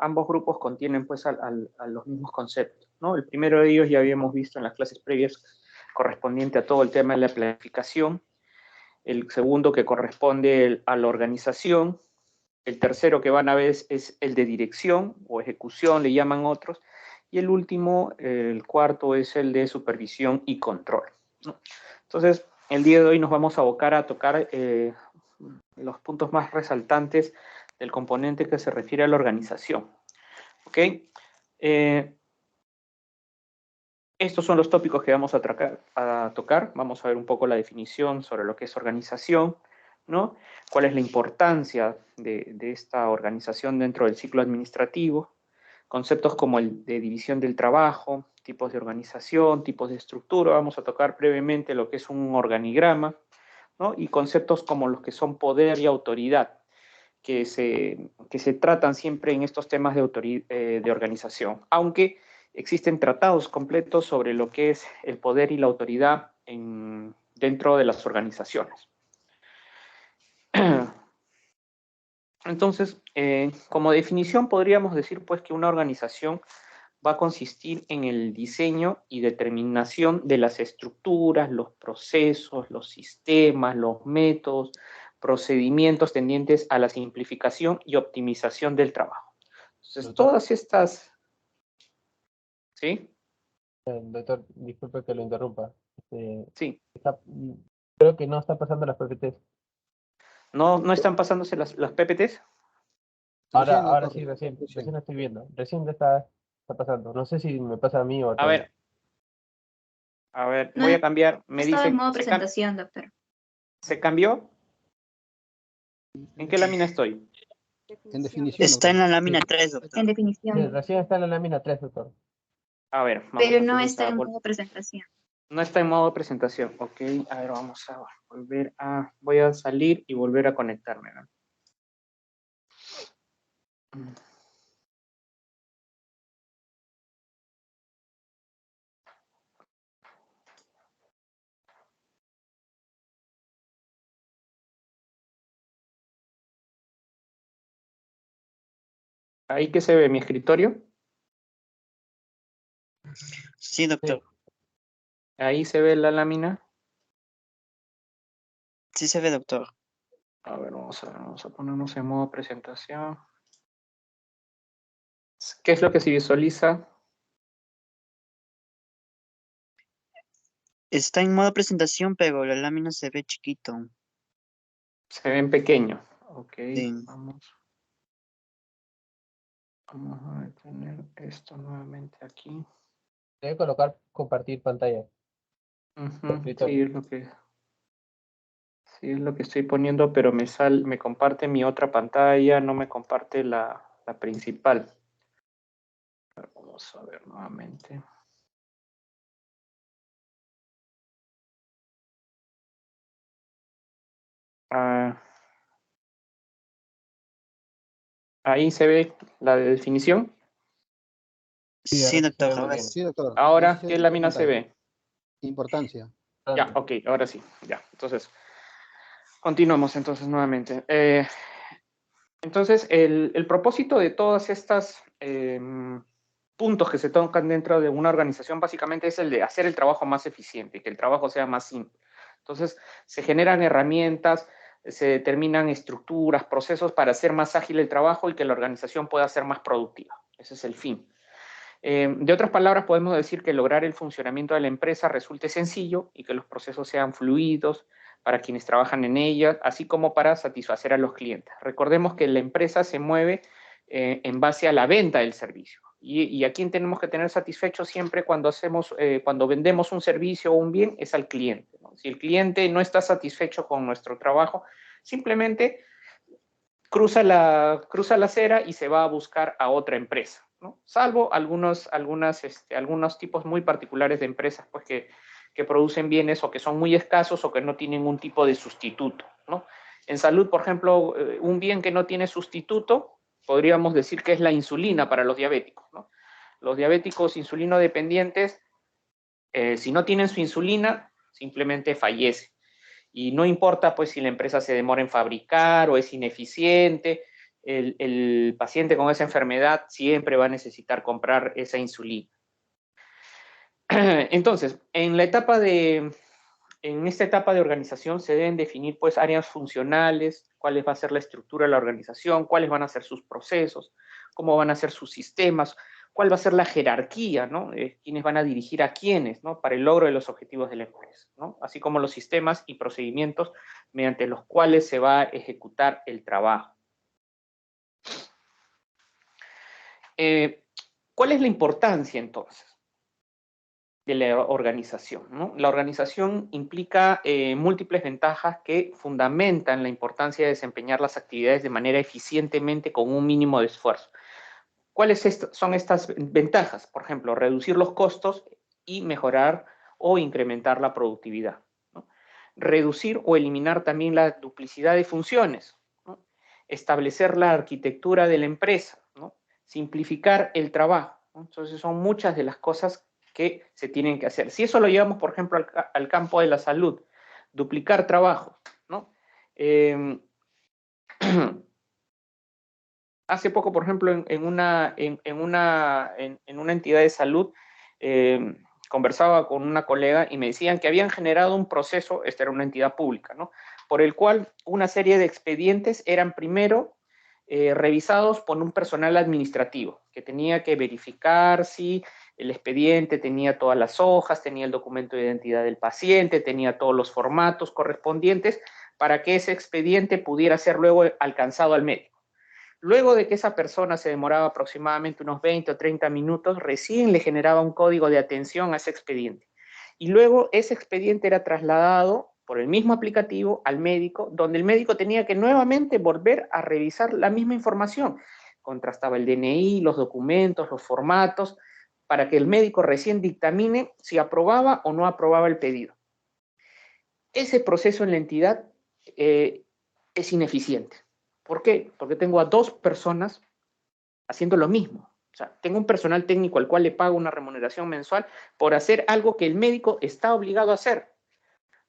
ambos grupos contienen pues a los mismos conceptos, ¿no? El primero de ellos ya habíamos visto en las clases previas, correspondiente a todo el tema de la planificación. El segundo que corresponde a la organización. El tercero que van a ver es el de dirección o ejecución, le llaman otros. Y el último, el cuarto, es el de supervisión y control, ¿no? Entonces, el día de hoy nos vamos a abocar a tocar los puntos más resaltantes del componente que se refiere a la organización. ¿Ok? Estos son los tópicos que vamos a tocar. Vamos a ver un poco la definición sobre lo que es organización, ¿no? Cuál es la importancia de esta organización dentro del ciclo administrativo. Conceptos como el de división del trabajo, tipos de organización, tipos de estructura. Vamos a tocar brevemente lo que es un organigrama, ¿no? Y conceptos como los que son poder y autoridad, que se tratan siempre en estos temas de organización, aunque existen tratados completos sobre lo que es el poder y la autoridad dentro de las organizaciones. Entonces, como definición podríamos decir pues que una organización va a consistir en el diseño y determinación de las estructuras, los procesos, los sistemas, los métodos, procedimientos tendientes a la simplificación y optimización del trabajo. Entonces, Doctor. todas estas... ¿Sí? Doctor, disculpe que lo interrumpa. Sí. Creo que no está pasando las PPTs. ¿No están pasándose las PPTs? Ahora sí, recién estoy viendo. Recién está pasando. No sé si me pasa a mí o a A todos. ver, No, voy a cambiar. Me estaba dice... en modo presentación, doctor. ¿Se cambió? ¿En qué lámina estoy? En definición. Está en la lámina 3, En doctor. definición. Recién está en la lámina 3, doctor. A ver, vamos Pero no entonces está a en modo presentación. No está en modo presentación. Ok, a ver, vamos a volver a... Voy a salir y volver a conectarme, ¿no? ¿Ahí que se ve mi escritorio? Sí, doctor. Ahí se ve la lámina. Sí se ve, doctor. A ver, vamos a ponernos en modo presentación. ¿Qué es lo que se visualiza? Está en modo presentación, pero la lámina se ve chiquito. Se ve en pequeño. Ok, Sí. vamos a detener esto nuevamente aquí. Debe colocar compartir pantalla. Sí, es lo que estoy poniendo, pero me comparte mi otra pantalla, no me comparte la principal. Vamos a ver nuevamente. Ahí se ve la definición. Sí, doctor. Ahora Sí, doctor. Ahora, Sí, ¿qué sí, lámina se pantalla. ve? Importancia. Ya, ok, ahora sí, ya. Entonces, continuamos entonces nuevamente. Entonces, el propósito de todas estas puntos que se tocan dentro de una organización básicamente es el de hacer el trabajo más eficiente, que el trabajo sea más simple. Entonces, se generan herramientas, se determinan estructuras, procesos para hacer más ágil el trabajo y que la organización pueda ser más productiva. Ese es el fin. De otras palabras, podemos decir que lograr el funcionamiento de la empresa resulte sencillo y que los procesos sean fluidos para quienes trabajan en ella, así como para satisfacer a los clientes. Recordemos que la empresa se mueve en base a la venta del servicio. Y a quien tenemos que tener satisfecho siempre cuando vendemos un servicio o un bien es al cliente, ¿no? Si el cliente no está satisfecho con nuestro trabajo, simplemente cruza la acera y se va a buscar a otra empresa, ¿no? Salvo algunos tipos muy particulares de empresas pues, que producen bienes o que son muy escasos o que no tienen un tipo de sustituto, ¿no? En salud, por ejemplo, un bien que no tiene sustituto, podríamos decir que es la insulina para los diabéticos, ¿no? Los diabéticos insulinodependientes, si no tienen su insulina, simplemente fallecen. Y no importa pues si la empresa se demora en fabricar o es ineficiente, el paciente con esa enfermedad siempre va a necesitar comprar esa insulina. Entonces, en esta etapa de organización se deben definir pues áreas funcionales, cuál va a ser la estructura de la organización, cuáles van a ser sus procesos, cómo van a ser sus sistemas, cuál va a ser la jerarquía, ¿no? Quiénes van a dirigir a quiénes, ¿no? Para el logro de los objetivos de la empresa, ¿no? Así como los sistemas y procedimientos mediante los cuales se va a ejecutar el trabajo. ¿Cuál es la importancia entonces de la organización, ¿no? La organización implica múltiples ventajas que fundamentan la importancia de desempeñar las actividades de manera eficientemente con un mínimo de esfuerzo. ¿Cuáles son estas ventajas? Por ejemplo, reducir los costos y mejorar o incrementar la productividad, ¿no? Reducir o eliminar también la duplicidad de funciones, ¿no? Establecer la arquitectura de la empresa, ¿no? Simplificar el trabajo, ¿no? Entonces son muchas de las cosas que se tienen que hacer. Si eso lo llevamos, por ejemplo, al campo de la salud, duplicar trabajo, ¿no? Hace poco, por ejemplo, en una entidad de salud, conversaba con una colega y me decían que habían generado un proceso, esta era una entidad pública, ¿no? Por el cual una serie de expedientes eran primero revisados por un personal administrativo, que tenía que verificar si el expediente tenía todas las hojas, tenía el documento de identidad del paciente, tenía todos los formatos correspondientes para que ese expediente pudiera ser luego alcanzado al médico. Luego de que esa persona se demoraba aproximadamente unos 20 o 30 minutos, recién le generaba un código de atención a ese expediente. Y luego ese expediente era trasladado por el mismo aplicativo al médico, donde el médico tenía que nuevamente volver a revisar la misma información. Contrastaba el DNI, los documentos, los formatos, para que el médico recién dictamine si aprobaba o no aprobaba el pedido. Ese proceso en la entidad es ineficiente. ¿Por qué? Porque tengo a dos personas haciendo lo mismo. O sea, tengo un personal técnico al cual le pago una remuneración mensual por hacer algo que el médico está obligado a hacer,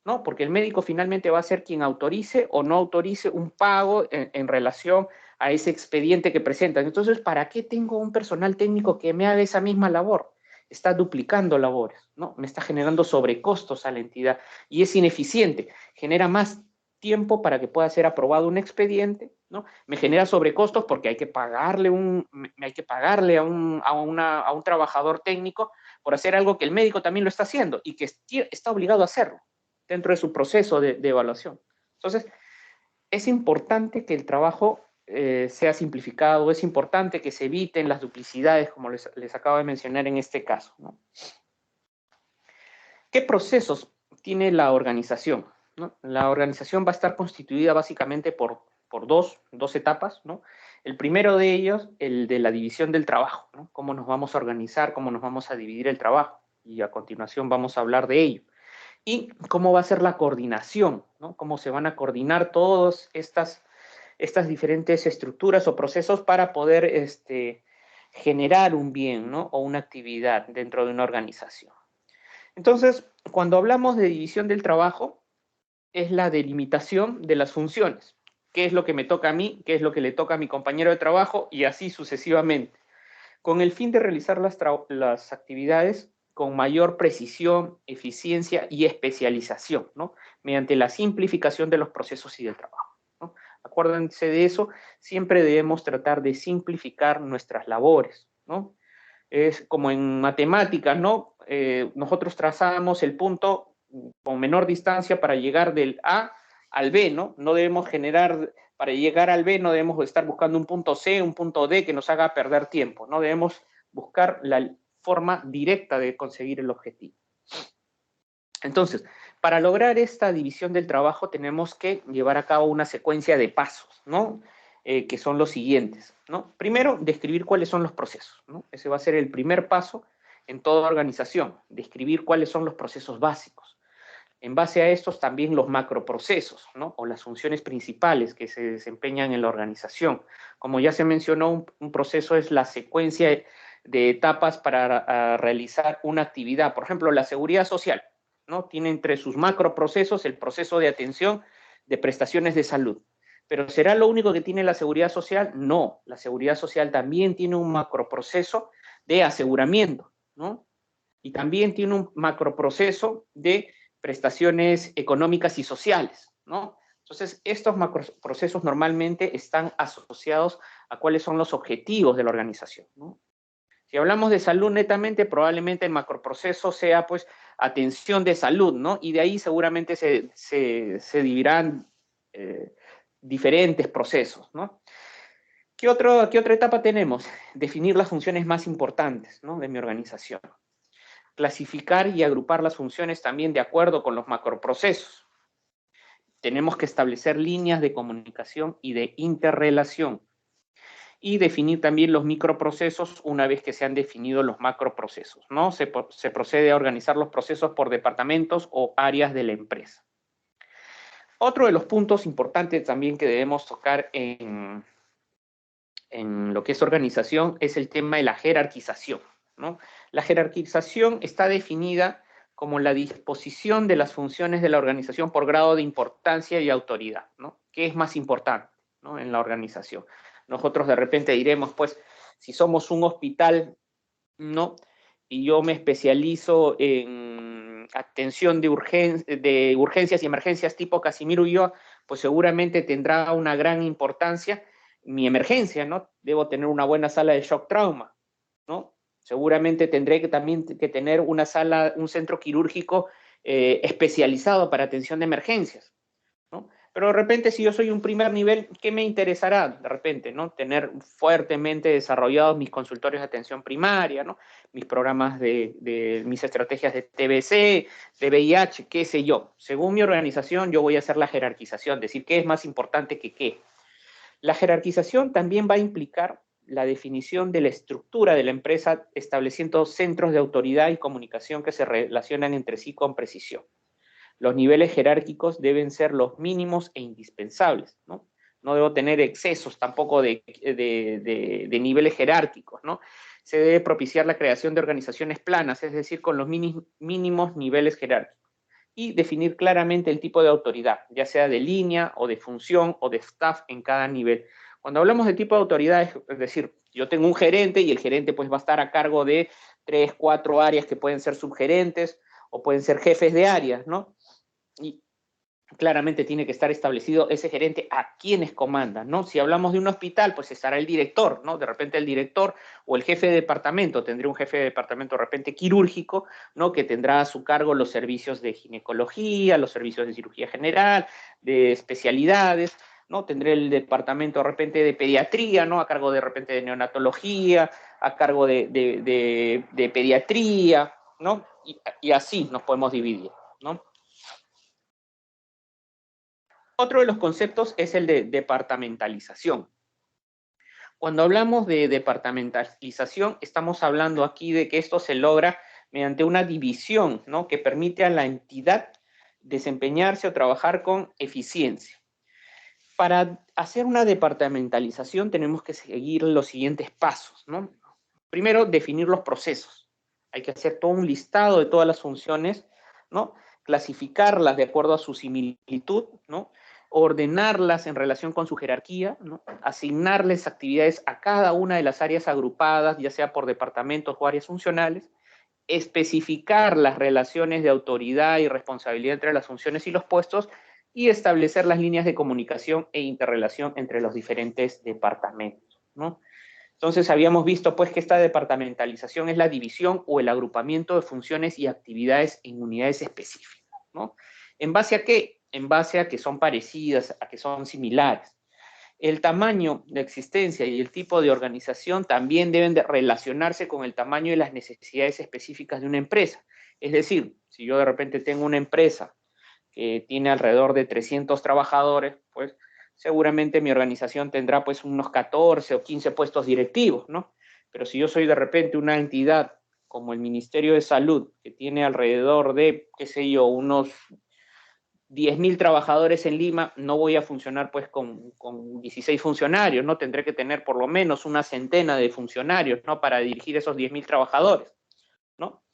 ¿no? Porque el médico finalmente va a ser quien autorice o no autorice un pago en relación a ese expediente que presentan. Entonces, ¿para qué tengo un personal técnico que me haga esa misma labor? Está duplicando labores, ¿no? Me está generando sobrecostos a la entidad y es ineficiente. Genera más tiempo para que pueda ser aprobado un expediente, ¿no? Me genera sobrecostos porque hay que pagarle a un trabajador técnico por hacer algo que el médico también lo está haciendo y que está obligado a hacerlo dentro de su proceso de evaluación. Entonces, es importante que el trabajo sea simplificado, es importante que se eviten las duplicidades, como les acabo de mencionar en este caso, ¿no? ¿Qué procesos tiene la organización, ¿no? La organización va a estar constituida básicamente por dos etapas, ¿no? El primero de ellos, el de la división del trabajo, ¿no? Cómo nos vamos a organizar, cómo nos vamos a dividir el trabajo, y a continuación vamos a hablar de ello. Y cómo va a ser la coordinación, ¿no? Cómo se van a coordinar todas estas diferentes estructuras o procesos para poder generar un bien, ¿no? O una actividad dentro de una organización. Entonces, cuando hablamos de división del trabajo, es la delimitación de las funciones. ¿Qué es lo que me toca a mí? ¿Qué es lo que le toca a mi compañero de trabajo? Y así sucesivamente. Con el fin de realizar las actividades con mayor precisión, eficiencia y especialización, ¿no? Mediante la simplificación de los procesos y del trabajo, ¿no? Acuérdense de eso, siempre debemos tratar de simplificar nuestras labores, ¿no? Es como en matemáticas, ¿no? Nosotros trazamos el punto con menor distancia para llegar del A al B, ¿no? No debemos para llegar al B no debemos estar buscando un punto C, un punto D que nos haga perder tiempo, ¿no? Debemos buscar la forma directa de conseguir el objetivo. Entonces, para lograr esta división del trabajo tenemos que llevar a cabo una secuencia de pasos, ¿no? Que son los siguientes, ¿no? Primero, describir cuáles son los procesos, ¿no? Ese va a ser el primer paso en toda organización, describir cuáles son los procesos básicos. En base a estos también los macroprocesos, ¿no? O las funciones principales que se desempeñan en la organización. Como ya se mencionó, un proceso es la secuencia de etapas para realizar una actividad. Por ejemplo, la seguridad social, ¿no? Tiene entre sus macroprocesos el proceso de atención de prestaciones de salud. ¿Pero será lo único que tiene la seguridad social? No, la seguridad social también tiene un macroproceso de aseguramiento, ¿no? Y también tiene un macroproceso de prestaciones económicas y sociales, ¿no? Entonces, estos macroprocesos normalmente están asociados a cuáles son los objetivos de la organización, ¿no? Si hablamos de salud netamente, probablemente el macroproceso sea, pues, atención de salud, ¿no? Y de ahí seguramente se dividirán diferentes procesos, ¿no? ¿Qué otra etapa tenemos? Definir las funciones más importantes, ¿no?, de mi organización. Clasificar y agrupar las funciones también de acuerdo con los macroprocesos. Tenemos que establecer líneas de comunicación y de interrelación. Y definir también los microprocesos una vez que se han definido los macroprocesos, ¿no? Se procede a organizar los procesos por departamentos o áreas de la empresa. Otro de los puntos importantes también que debemos tocar en lo que es organización es el tema de la jerarquización, ¿no? La jerarquización está definida como la disposición de las funciones de la organización por grado de importancia y autoridad, ¿no? ¿Qué es más importante, ¿no?, en la organización? Nosotros de repente diremos, pues, si somos un hospital, ¿no?, y yo me especializo en atención de urgencias y emergencias tipo Casimiro Ulloa, pues seguramente tendrá una gran importancia mi emergencia, ¿no? Debo tener una buena sala de shock trauma, ¿no? Seguramente tendré que también que tener una sala, un centro quirúrgico especializado para atención de emergencias, ¿no? Pero de repente, si yo soy un primer nivel, ¿qué me interesará? De repente, ¿no? Tener fuertemente desarrollados mis consultorios de atención primaria, ¿no? Mis programas mis estrategias de TBC, de VIH, qué sé yo. Según mi organización, yo voy a hacer la jerarquización, decir qué es más importante que qué. La jerarquización también va a implicar la definición de la estructura de la empresa, estableciendo centros de autoridad y comunicación que se relacionan entre sí con precisión. Los niveles jerárquicos deben ser los mínimos e indispensables, ¿no? No debo tener excesos tampoco de niveles jerárquicos, ¿no? Se debe propiciar la creación de organizaciones planas, es decir, con los mínimos niveles jerárquicos. Y definir claramente el tipo de autoridad, ya sea de línea o de función o de staff en cada nivel. Cuando hablamos de tipo de autoridad, es decir, yo tengo un gerente y el gerente pues va a estar a cargo de 3, 4 áreas que pueden ser subgerentes o pueden ser jefes de áreas, ¿no? Y claramente tiene que estar establecido ese gerente a quienes comanda, ¿no? Si hablamos de un hospital, pues estará el director, ¿no? De repente el director o el jefe de departamento, tendría un jefe de departamento de repente quirúrgico, ¿no?, que tendrá a su cargo los servicios de ginecología, los servicios de cirugía general, de especialidades, ¿no? Tendré el departamento de repente de pediatría, ¿no?, a cargo de repente de neonatología, a cargo de pediatría, ¿no? Y así nos podemos dividir, ¿no? Otro de los conceptos es el de departamentalización. Cuando hablamos de departamentalización, estamos hablando aquí de que esto se logra mediante una división, ¿no?, que permite a la entidad desempeñarse o trabajar con eficiencia. Para hacer una departamentalización tenemos que seguir los siguientes pasos, ¿no? Primero, definir los procesos. Hay que hacer todo un listado de todas las funciones, ¿no?, clasificarlas de acuerdo a su similitud, ¿no?, ordenarlas en relación con su jerarquía, ¿no?, asignarles actividades a cada una de las áreas agrupadas, ya sea por departamentos o áreas funcionales, especificar las relaciones de autoridad y responsabilidad entre las funciones y los puestos, y establecer las líneas de comunicación e interrelación entre los diferentes departamentos, ¿no? Entonces habíamos visto pues que esta departamentalización es la división o el agrupamiento de funciones y actividades en unidades específicas, ¿no? ¿En base a qué? En base a que son parecidas, a que son similares. El tamaño de existencia y el tipo de organización también deben de relacionarse con el tamaño y las necesidades específicas de una empresa. Es decir, si yo de repente tengo una empresa que tiene alrededor de 300 trabajadores, pues seguramente mi organización tendrá pues unos 14 o 15 puestos directivos, ¿no? Pero si yo soy de repente una entidad como el Ministerio de Salud, que tiene alrededor de, qué sé yo, unos 10.000 trabajadores en Lima, no voy a funcionar pues con 16 funcionarios, ¿no? Tendré que tener por lo menos una centena de funcionarios, ¿no?, para dirigir esos 10.000 trabajadores, ¿no?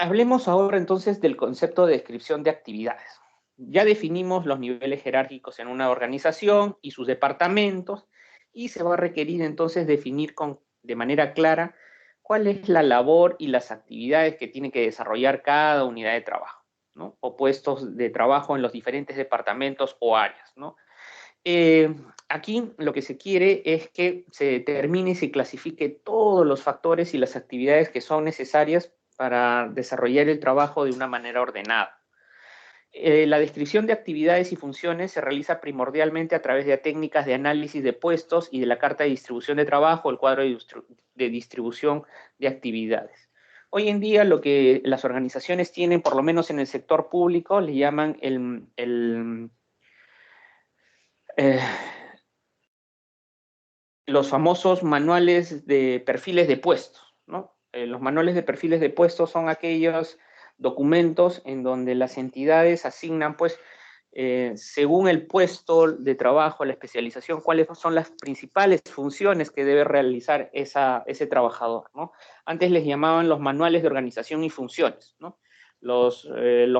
Hablemos ahora entonces del concepto de descripción de actividades. ya definimos los niveles jerárquicos en una organización y sus departamentos, y se va a requerir entonces definir de manera clara cuál es la labor y las actividades que tiene que desarrollar cada unidad de trabajo, ¿no? O puestos de trabajo en los diferentes departamentos o áreas, ¿no? Aquí lo que se quiere es que se determine y se clasifique todos los factores y las actividades que son necesarias para desarrollar el trabajo de una manera ordenada. La descripción de actividades y funciones se realiza primordialmente a través de técnicas de análisis de puestos y de la carta de distribución de trabajo, el cuadro de distribución de actividades. Hoy en día lo que las organizaciones tienen, por lo menos en el sector público, le llaman los famosos manuales de perfiles de puestos, ¿no? Los manuales de perfiles de puestos son aquellos documentos en donde las entidades asignan, pues, según el puesto de trabajo, la especialización, cuáles son las principales funciones que debe realizar ese trabajador, ¿no? Antes les llamaban los manuales de organización y funciones, ¿no? Los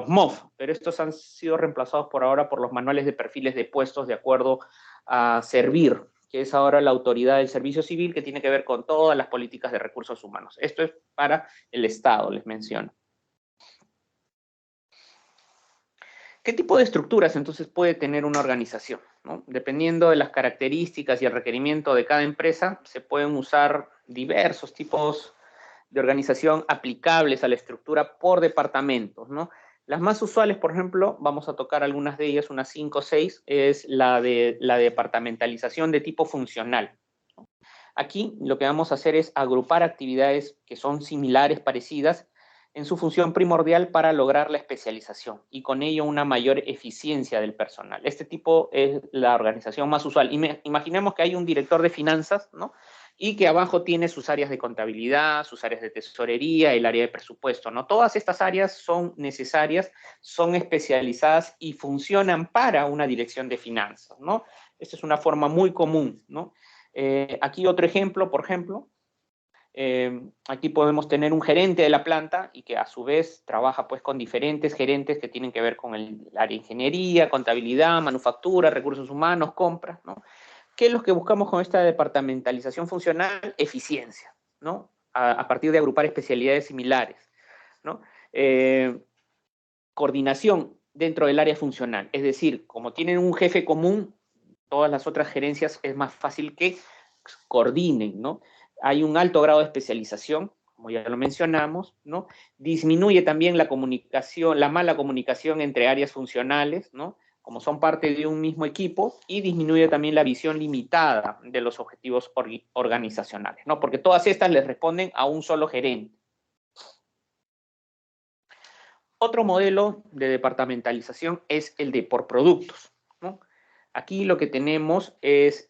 MOF, pero estos han sido reemplazados por ahora por los manuales de perfiles de puestos de acuerdo a servir, que es ahora la autoridad del servicio civil, que tiene que ver con todas las políticas de recursos humanos. Esto es para el Estado, les menciono. ¿Qué tipo de estructuras entonces puede tener una organización, ¿no? Dependiendo de las características y el requerimiento de cada empresa, se pueden usar diversos tipos de organización aplicables a la estructura por departamentos, ¿no? Las más usuales, por ejemplo, vamos a tocar algunas de ellas, unas 5 o 6, es la departamentalización de tipo funcional. Aquí lo que vamos a hacer es agrupar actividades que son similares, parecidas, en su función primordial para lograr la especialización y con ello una mayor eficiencia del personal. Este tipo es la organización más usual. Imaginemos que hay un director de finanzas, ¿no? Y que abajo tiene sus áreas de contabilidad, sus áreas de tesorería, el área de presupuesto, ¿no? Todas estas áreas son necesarias, son especializadas y funcionan para una dirección de finanzas, ¿no? Esta es una forma muy común, ¿no? Aquí otro ejemplo, por ejemplo, aquí podemos tener un gerente de la planta y que a su vez trabaja pues con diferentes gerentes que tienen que ver con el área de ingeniería, contabilidad, manufactura, recursos humanos, compras, ¿no? ¿Qué es lo que buscamos con esta departamentalización funcional? Eficiencia, ¿no? A partir de agrupar especialidades similares, ¿no? Coordinación dentro del área funcional, es decir, como tienen un jefe común, todas las otras gerencias es más fácil que coordinen, ¿no? Hay un alto grado de especialización, como ya lo mencionamos, ¿no? Disminuye también la comunicación, la mala comunicación entre áreas funcionales, ¿no? Como son parte de un mismo equipo, y disminuye también la visión limitada de los objetivos organizacionales, ¿no? Porque todas estas les responden a un solo gerente. Otro modelo de departamentalización es el de por productos, ¿no? Aquí lo que tenemos es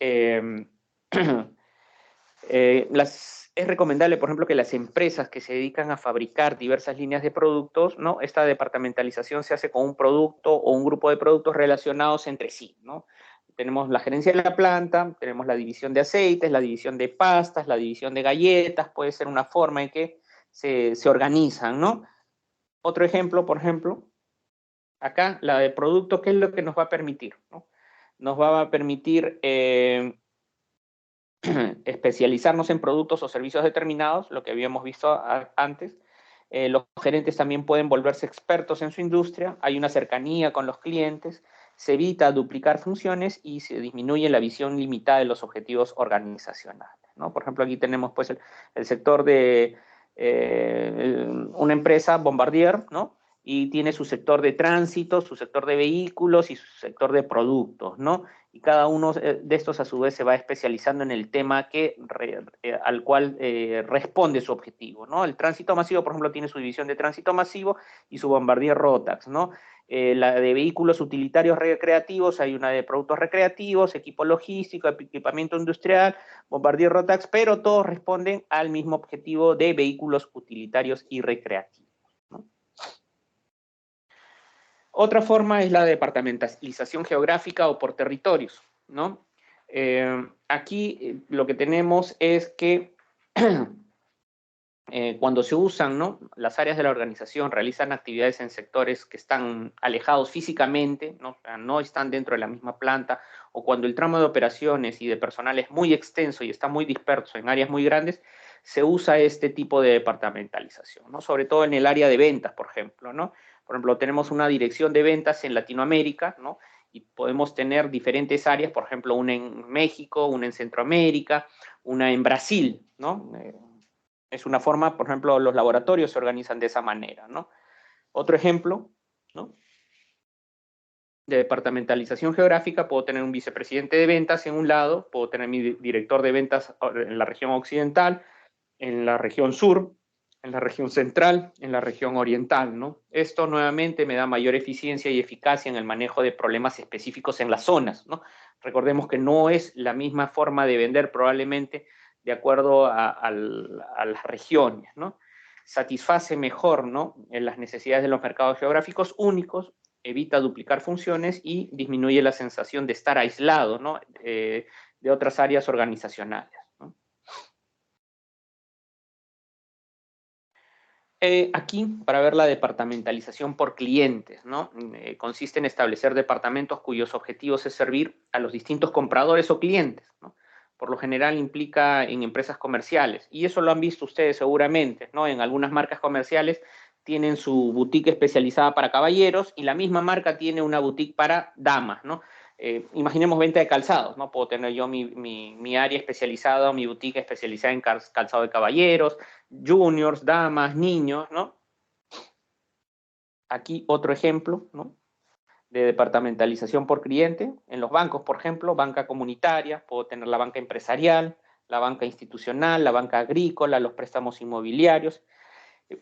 es recomendable, por ejemplo, que las empresas que se dedican a fabricar diversas líneas de productos, ¿no? Esta departamentalización se hace con un producto o un grupo de productos relacionados entre sí, ¿no? Tenemos la gerencia de la planta, tenemos la división de aceites, la división de pastas, la división de galletas, puede ser una forma en que se organizan, ¿no? Otro ejemplo, por ejemplo, acá, la de producto, ¿qué es lo que nos va a permitir, ¿no? Nos va a permitir especializarnos en productos o servicios determinados, lo que habíamos visto antes. Los gerentes también pueden volverse expertos en su industria, hay una cercanía con los clientes, se evita duplicar funciones y se disminuye la visión limitada de los objetivos organizacionales, ¿no? Por ejemplo, aquí tenemos pues el sector de una empresa, Bombardier, ¿no? Y tiene su sector de tránsito, su sector de vehículos y su sector de productos, ¿no? Y cada uno de estos a su vez se va especializando en el tema al cual responde su objetivo, ¿no? El tránsito masivo, por ejemplo, tiene su división de tránsito masivo y su Bombardier Rotax, ¿no? La de vehículos utilitarios recreativos, hay una de productos recreativos, equipo logístico, equipamiento industrial, Bombardier Rotax, pero todos responden al mismo objetivo de vehículos utilitarios y recreativos, ¿no? Otra forma es la departamentalización geográfica o por territorios, ¿no? Aquí lo que tenemos es que cuando se usan, ¿no? Las áreas de la organización realizan actividades en sectores que están alejados físicamente, ¿no? O sea, no están dentro de la misma planta, o cuando el tramo de operaciones y de personal es muy extenso y está muy disperso en áreas muy grandes, se usa este tipo de departamentalización, ¿no? Sobre todo en el área de ventas, por ejemplo, ¿no? Por ejemplo, tenemos una dirección de ventas en Latinoamérica, ¿no? Y podemos tener diferentes áreas, por ejemplo, una en México, una en Centroamérica, una en Brasil, ¿no? Es una forma, por ejemplo, los laboratorios se organizan de esa manera, ¿no? Otro ejemplo, ¿no? De departamentalización geográfica, puedo tener un vicepresidente de ventas en un lado, puedo tener mi director de ventas en la región occidental, en la región sur, en la región central, en la región oriental, ¿no? Esto nuevamente me da mayor eficiencia y eficacia en el manejo de problemas específicos en las zonas, ¿no? Recordemos que no es la misma forma de vender probablemente de acuerdo a las regiones, ¿no? Satisface mejor, ¿no? En las necesidades de los mercados geográficos únicos, evita duplicar funciones y disminuye la sensación de estar aislado, ¿no? De otras áreas organizacionales, ¿no? Aquí, para ver la departamentalización por clientes, ¿no? Consiste en establecer departamentos cuyos objetivos es servir a los distintos compradores o clientes, ¿no? Por lo general implica en empresas comerciales, y eso lo han visto ustedes seguramente, ¿no? En algunas marcas comerciales tienen su boutique especializada para caballeros y la misma marca tiene una boutique para damas, ¿no? Imaginemos venta de calzados, ¿no? Puedo tener yo mi área especializada, mi boutique especializada en calzado de caballeros, juniors, damas, niños, ¿no? Aquí otro ejemplo, ¿no? De departamentalización por cliente. En los bancos, por ejemplo, banca comunitaria, puedo tener la banca empresarial, la banca institucional, la banca agrícola, los préstamos inmobiliarios.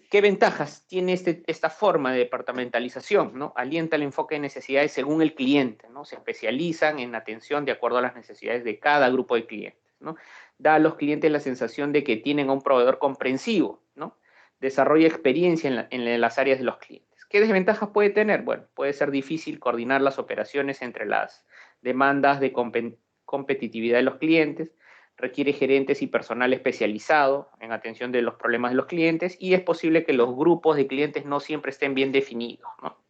¿Qué ventajas tiene esta forma de departamentalización, ¿no? Alienta el enfoque de necesidades según el cliente, ¿no? Se especializan en atención de acuerdo a las necesidades de cada grupo de clientes, ¿no? Da a los clientes la sensación de que tienen a un proveedor comprensivo, ¿no? Desarrolla experiencia en las áreas de los clientes. ¿Qué desventajas puede tener? Bueno, puede ser difícil coordinar las operaciones entre las demandas de competitividad de los clientes, requiere gerentes y personal especializado en atención de los problemas de los clientes, y es posible que los grupos de clientes no siempre estén bien definidos, ¿no?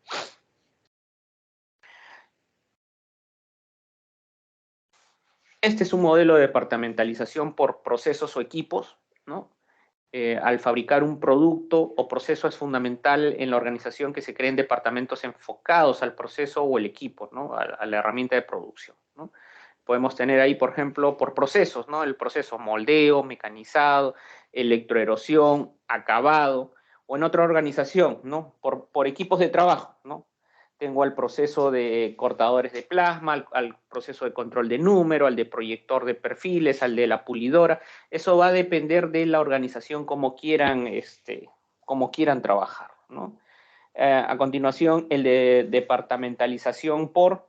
Este es un modelo de departamentalización por procesos o equipos, ¿no? Al fabricar un producto o proceso es fundamental en la organización que se creen departamentos enfocados al proceso o el equipo, ¿no? A la herramienta de producción, ¿no? Podemos tener ahí, por ejemplo, por procesos, ¿no? El proceso moldeo, mecanizado, electroerosión, acabado, o en otra organización, ¿no? Por equipos de trabajo, ¿no? Tengo al proceso de cortadores de plasma, al proceso de control de número, al de proyector de perfiles, al de la pulidora. Eso va a depender de la organización como quieran trabajar, ¿no? A continuación, el de departamentalización por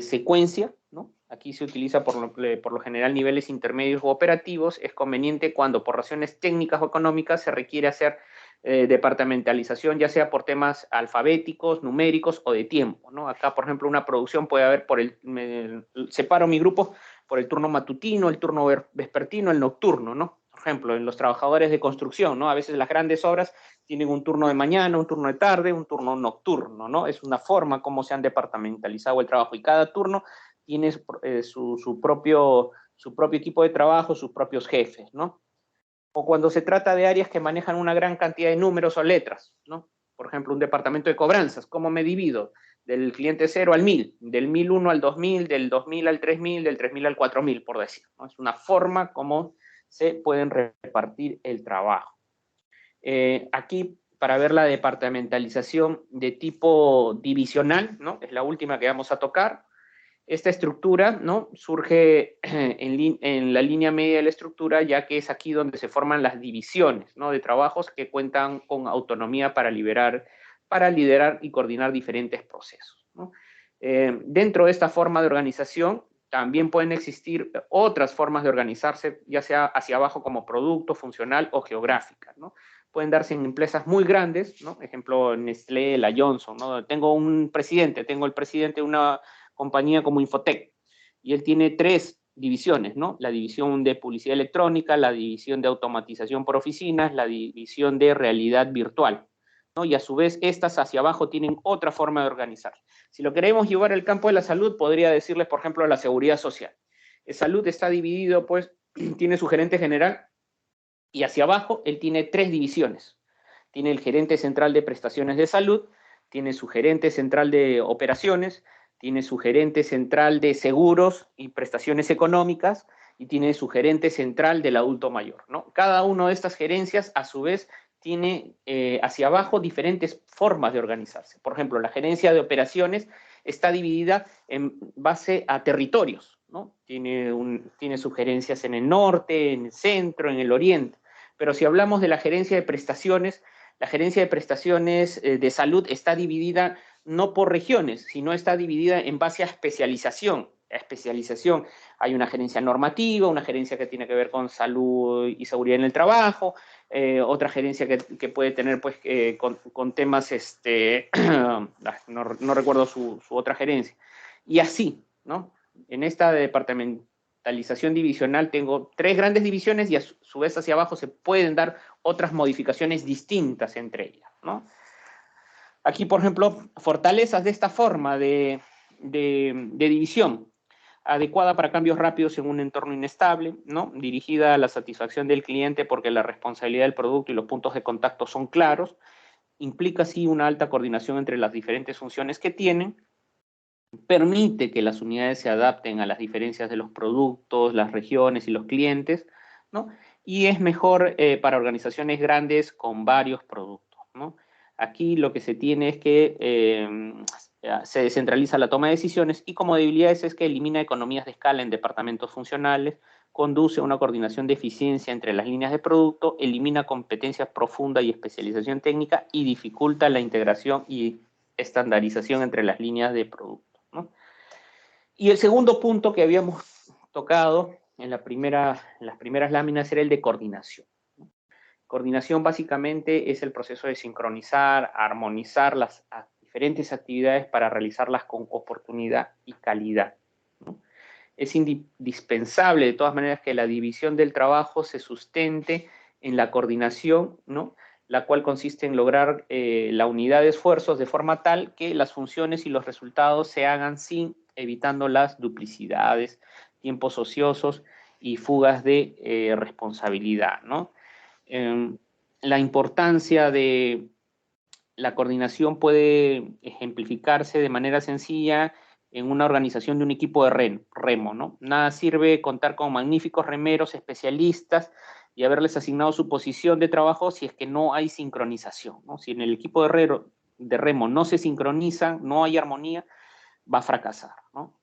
secuencia, ¿no? Aquí se utiliza por lo general niveles intermedios u operativos. Es conveniente cuando por razones técnicas o económicas se requiere hacer departamentalización, ya sea por temas alfabéticos, numéricos o de tiempo, ¿no? Acá, por ejemplo, una producción puede haber separo mi grupo por el turno matutino, el turno vespertino, el nocturno, ¿no? Por ejemplo, en los trabajadores de construcción, ¿no? A veces las grandes obras tienen un turno de mañana, un turno de tarde, un turno nocturno, ¿no? Es una forma como se han departamentalizado el trabajo, y cada turno tiene su propio equipo de trabajo, sus propios jefes, ¿no? O cuando se trata de áreas que manejan una gran cantidad de números o letras, ¿no? Por ejemplo, un departamento de cobranzas, ¿cómo me divido? Del cliente 0 al 1000, del 1001 al 2000, del 2000 al 3000, del 3000 al 4000, por decir, ¿no? Es una forma como se pueden repartir el trabajo. Aquí, para ver la departamentalización de tipo divisional, ¿no? Es la última que vamos a tocar. Esta estructura, ¿no? Surge en la línea media de la estructura, ya que es aquí donde se forman las divisiones, ¿no? De trabajos que cuentan con autonomía para liderar y coordinar diferentes procesos, ¿no? Dentro de esta forma de organización también pueden existir otras formas de organizarse, ya sea hacia abajo como producto, funcional o geográfica, ¿no? Pueden darse en empresas muy grandes, ¿no? Ejemplo, Nestlé, la Johnson, ¿no? Tengo el presidente de una compañía como Infotec, y él tiene 3 divisiones, ¿no? La división de publicidad electrónica, la división de automatización por oficinas, la división de realidad virtual, ¿no? Y a su vez, estas hacia abajo tienen otra forma de organizar. Si lo queremos llevar al campo de la salud, podría decirles, por ejemplo, la seguridad social. Salud está dividido, pues, tiene su gerente general, y hacia abajo él tiene 3 divisiones. Tiene el gerente central de prestaciones de salud, tiene su gerente central de operaciones, tiene su gerente central de seguros y prestaciones económicas, y tiene su gerente central del adulto mayor, ¿no? Cada una de estas gerencias, a su vez, tiene hacia abajo diferentes formas de organizarse. Por ejemplo, la gerencia de operaciones está dividida en base a territorios, ¿no? Tiene sugerencias en el norte, en el centro, en el oriente. Pero si hablamos de la gerencia de prestaciones, la gerencia de prestaciones de salud está dividida no por regiones, sino está dividida en base a especialización. Hay una gerencia normativa, una gerencia que tiene que ver con salud y seguridad en el trabajo, otra gerencia que puede tener pues, con temas, no recuerdo su otra gerencia. Y así, ¿no? En esta departamentalización divisional tengo 3 grandes divisiones y a su vez hacia abajo se pueden dar otras modificaciones distintas entre ellas, ¿no? Aquí, por ejemplo, fortalezas de esta forma de división, adecuada para cambios rápidos en un entorno inestable, ¿no? Dirigida a la satisfacción del cliente porque la responsabilidad del producto y los puntos de contacto son claros, implica así una alta coordinación entre las diferentes funciones que tienen, permite que las unidades se adapten a las diferencias de los productos, las regiones y los clientes, ¿no? Y es mejor para organizaciones grandes con varios productos, ¿no? Aquí lo que se tiene es que se descentraliza la toma de decisiones y como debilidades es que elimina economías de escala en departamentos funcionales, conduce a una coordinación de eficiencia entre las líneas de producto, elimina competencias profundas y especialización técnica y dificulta la integración y estandarización entre las líneas de producto, ¿no? Y el segundo punto que habíamos tocado en las primeras láminas era el de coordinación. Coordinación básicamente es el proceso de sincronizar, armonizar las diferentes actividades para realizarlas con oportunidad y calidad, ¿no? Es indispensable de todas maneras que la división del trabajo se sustente en la coordinación, ¿no? La cual consiste en lograr la unidad de esfuerzos de forma tal que las funciones y los resultados se hagan evitando las duplicidades, tiempos ociosos y fugas de responsabilidad, ¿no? La importancia de la coordinación puede ejemplificarse de manera sencilla en una organización de un equipo de remo, ¿no? Nada sirve contar con magníficos remeros especialistas y haberles asignado su posición de trabajo si es que no hay sincronización, ¿no? Si en el equipo de remo no se sincronizan, no hay armonía, va a fracasar, ¿no?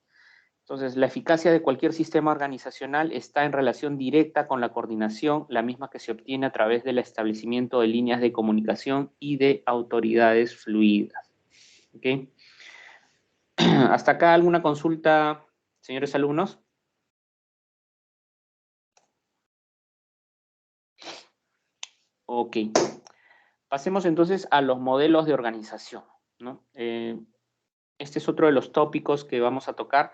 Entonces, la eficacia de cualquier sistema organizacional está en relación directa con la coordinación, la misma que se obtiene a través del establecimiento de líneas de comunicación y de autoridades fluidas. ¿Ok? ¿Hasta acá alguna consulta, señores alumnos? Ok. Pasemos entonces a los modelos de organización, ¿no? Este es otro de los tópicos que vamos a tocar.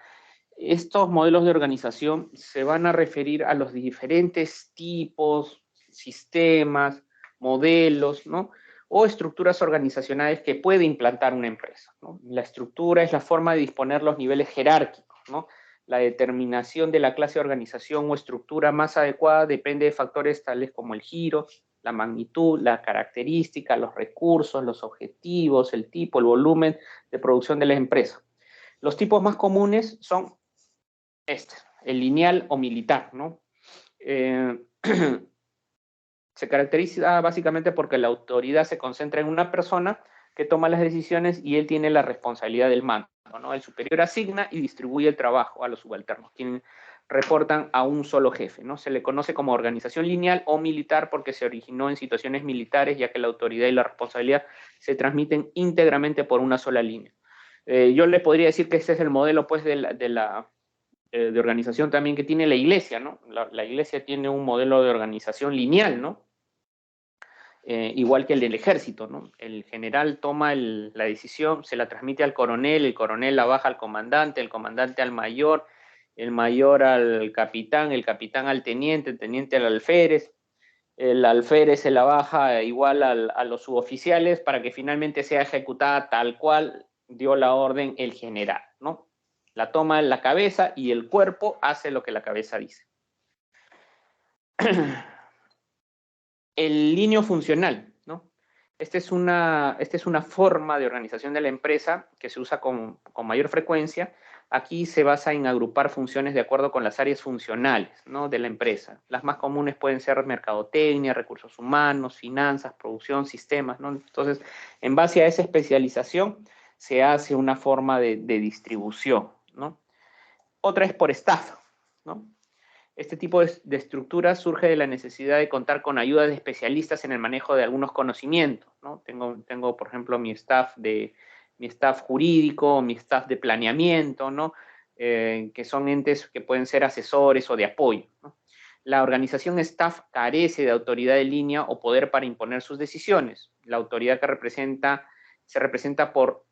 Estos modelos de organización se van a referir a los diferentes tipos, sistemas, modelos, ¿no? O estructuras organizacionales que puede implantar una empresa, ¿no? La estructura es la forma de disponer los niveles jerárquicos, ¿no? La determinación de la clase de organización o estructura más adecuada depende de factores tales como el giro, la magnitud, la característica, los recursos, los objetivos, el tipo, el volumen de producción de la empresa. Los tipos más comunes son el lineal o militar, ¿no? Se caracteriza básicamente porque la autoridad se concentra en una persona que toma las decisiones y él tiene la responsabilidad del mando, ¿no? El superior asigna y distribuye el trabajo a los subalternos, quienes reportan a un solo jefe, ¿no? Se le conoce como organización lineal o militar porque se originó en situaciones militares, ya que la autoridad y la responsabilidad se transmiten íntegramente por una sola línea. Yo le podría decir que este es el modelo, pues, de organización también que tiene la iglesia, ¿no? La iglesia tiene un modelo de organización lineal, ¿no? Igual que el del ejército, ¿no? El general toma la decisión, se la transmite al coronel, el coronel la baja al comandante, el comandante al mayor, el mayor al capitán, el capitán al teniente, el teniente al alférez, el alférez se la baja igual a los suboficiales para que finalmente sea ejecutada tal cual dio la orden el general, ¿no? La toma la cabeza y el cuerpo hace lo que la cabeza dice. El lineo funcional, ¿no? Esta es una forma de organización de la empresa que se usa con mayor frecuencia. Aquí se basa en agrupar funciones de acuerdo con las áreas funcionales, ¿no?, de la empresa. Las más comunes pueden ser mercadotecnia, recursos humanos, finanzas, producción, sistemas, ¿no? Entonces, en base a esa especialización, se hace una forma de distribución, ¿no? Otra es por staff, ¿no? Este tipo de estructura surge de la necesidad de contar con ayuda de especialistas en el manejo de algunos conocimientos, ¿no? Tengo, por ejemplo, mi staff jurídico, mi staff de planeamiento, ¿no? Que son entes que pueden ser asesores o de apoyo, ¿no? La organización staff carece de autoridad de línea o poder para imponer sus decisiones. La autoridad se representa por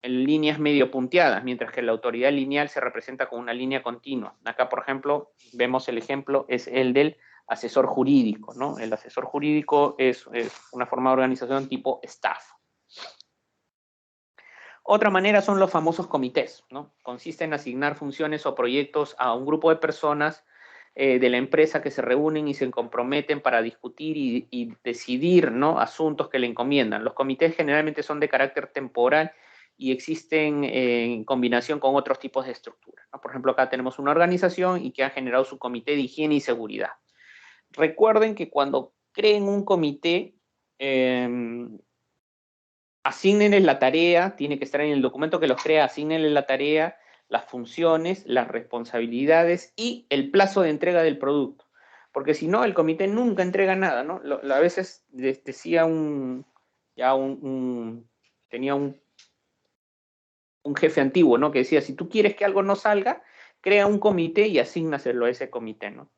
en líneas medio punteadas, mientras que la autoridad lineal se representa con una línea continua. Acá, por ejemplo, vemos el ejemplo, es el del asesor jurídico, ¿no? El asesor jurídico es una forma de organización tipo staff. Otra manera son los famosos comités, ¿no? Consiste en asignar funciones o proyectos a un grupo de personas de la empresa que se reúnen y se comprometen para discutir y decidir, ¿no?, asuntos que le encomiendan. Los comités generalmente son de carácter temporal y existen en combinación con otros tipos de estructuras, ¿no? Por ejemplo, acá tenemos una organización y que ha generado su comité de higiene y seguridad. Recuerden que cuando creen un comité, asígnenles la tarea, tiene que estar en el documento que los crea, asígnenles la tarea, las funciones, las responsabilidades y el plazo de entrega del producto. Porque si no, el comité nunca entrega nada, ¿no? A veces decía tenía un jefe antiguo, ¿no?, que decía, si tú quieres que algo no salga, crea un comité y asígnaselo a ese comité, ¿no?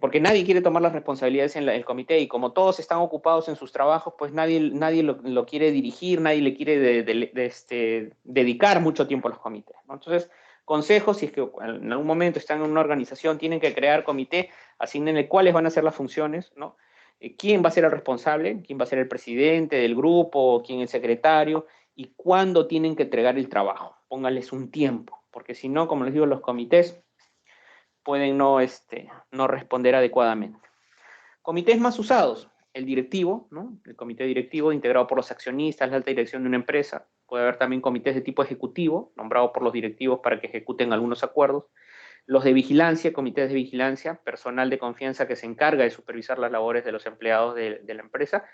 Porque nadie quiere tomar las responsabilidades en el comité y como todos están ocupados en sus trabajos, pues nadie lo quiere dirigir, nadie le quiere dedicar mucho tiempo a los comités, ¿no? Entonces, consejos, si es que en algún momento están en una organización, tienen que crear comité, asignenle cuáles van a ser las funciones, ¿no? Quién va a ser el responsable, quién va a ser el presidente del grupo, quién el secretario, y cuándo tienen que entregar el trabajo. Pónganles un tiempo, porque si no, como les digo, los comités pueden no responder adecuadamente. Comités más usados, el directivo, ¿no? El comité directivo integrado por los accionistas, la alta dirección de una empresa. Puede haber también comités de tipo ejecutivo, nombrados por los directivos para que ejecuten algunos acuerdos. Los de vigilancia, comités de vigilancia, personal de confianza que se encarga de supervisar las labores de los empleados de la empresa.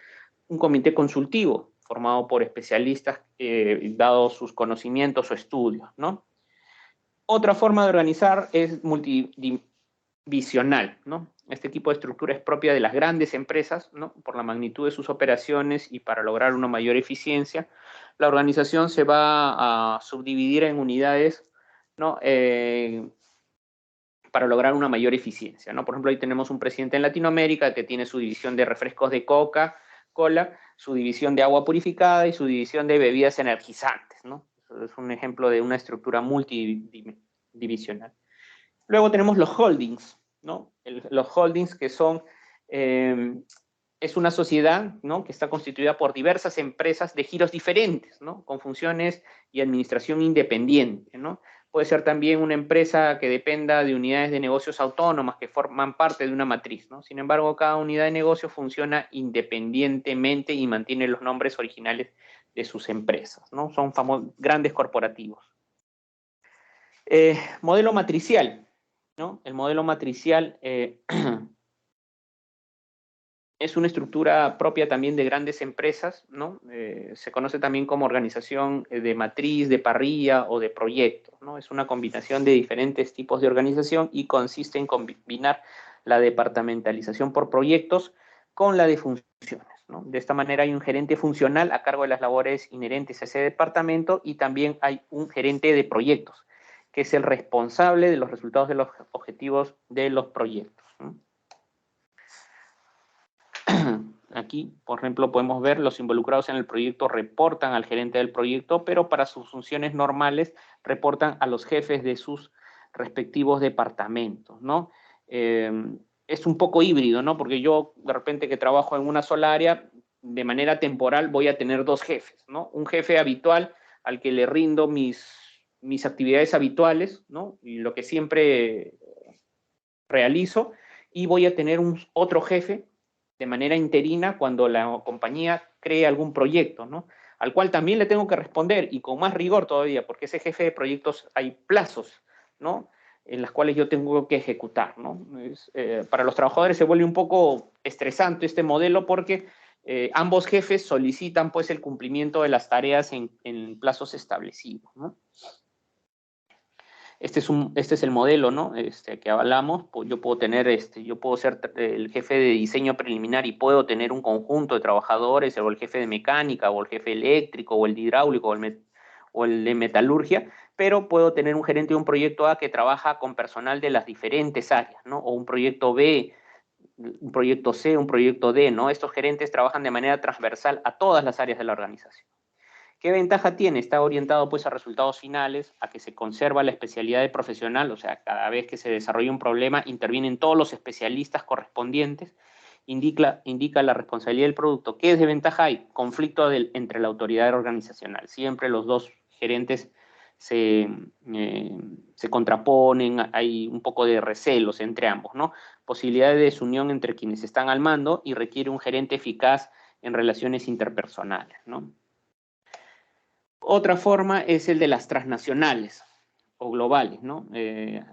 Un comité consultivo, formado por especialistas, dados sus conocimientos o estudios, ¿no? Otra forma de organizar es multidivisional, ¿no? Este tipo de estructura es propia de las grandes empresas, ¿no?, por la magnitud de sus operaciones y para lograr una mayor eficiencia. La organización se va a subdividir en unidades, ¿no?, para lograr una mayor eficiencia, ¿no? Por ejemplo, ahí tenemos un presidente en Latinoamérica que tiene su división de refrescos de Coca-Cola, su división de agua purificada y su división de bebidas energizantes, ¿no? Es un ejemplo de una estructura multidivisional. Luego tenemos los holdings, ¿no? Los holdings que son, es una sociedad, ¿no?, que está constituida por diversas empresas de giros diferentes, ¿no?, con funciones y administración independiente, ¿no? Puede ser también una empresa que dependa de unidades de negocios autónomas que forman parte de una matriz, ¿no? Sin embargo, cada unidad de negocio funciona independientemente y mantiene los nombres originales de sus empresas, ¿no? Son grandes corporativos. Modelo matricial, ¿no? El modelo matricial es una estructura propia también de grandes empresas, ¿no? Se conoce también como organización de matriz, de parrilla o de proyecto, ¿no? Es una combinación de diferentes tipos de organización y consiste en combinar la departamentalización por proyectos con la de funciones, ¿no? De esta manera hay un gerente funcional a cargo de las labores inherentes a ese departamento y también hay un gerente de proyectos, que es el responsable de los resultados de los objetivos de los proyectos, ¿no? Aquí, por ejemplo, podemos ver los involucrados en el proyecto reportan al gerente del proyecto, pero para sus funciones normales reportan a los jefes de sus respectivos departamentos, ¿no? Es un poco híbrido, ¿no? Porque yo, de repente, que trabajo en una sola área, de manera temporal voy a tener dos jefes, ¿no? Un jefe habitual al que le rindo mis actividades habituales, ¿no? Y lo que siempre realizo, y voy a tener otro jefe de manera interina cuando la compañía cree algún proyecto, ¿no? Al cual también le tengo que responder y con más rigor todavía, porque ese jefe de proyectos hay plazos, ¿no? En las cuales yo tengo que ejecutar, ¿no? Para los trabajadores se vuelve un poco estresante este modelo porque ambos jefes solicitan pues el cumplimiento de las tareas en plazos establecidos, ¿no? Este es el modelo, ¿no? Que hablamos. Yo puedo tener, yo puedo ser el jefe de diseño preliminar y puedo tener un conjunto de trabajadores, o el jefe de mecánica, o el jefe eléctrico, o el de hidráulico, o el de metalurgia, pero puedo tener un gerente de un proyecto A que trabaja con personal de las diferentes áreas, ¿no? O un proyecto B, un proyecto C, un proyecto D, ¿no? Estos gerentes trabajan de manera transversal a todas las áreas de la organización. ¿Qué ventaja tiene? Está orientado pues a resultados finales, a que se conserva la especialidad de profesional, o sea, cada vez que se desarrolla un problema intervienen todos los especialistas correspondientes, indica la responsabilidad del producto. ¿Qué desventaja hay? Conflicto entre la autoridad organizacional. Siempre los dos gerentes se contraponen, hay un poco de recelos entre ambos, ¿no? Posibilidad de desunión entre quienes están al mando y requiere un gerente eficaz en relaciones interpersonales, ¿no? Otra forma es el de las transnacionales o globales, ¿no?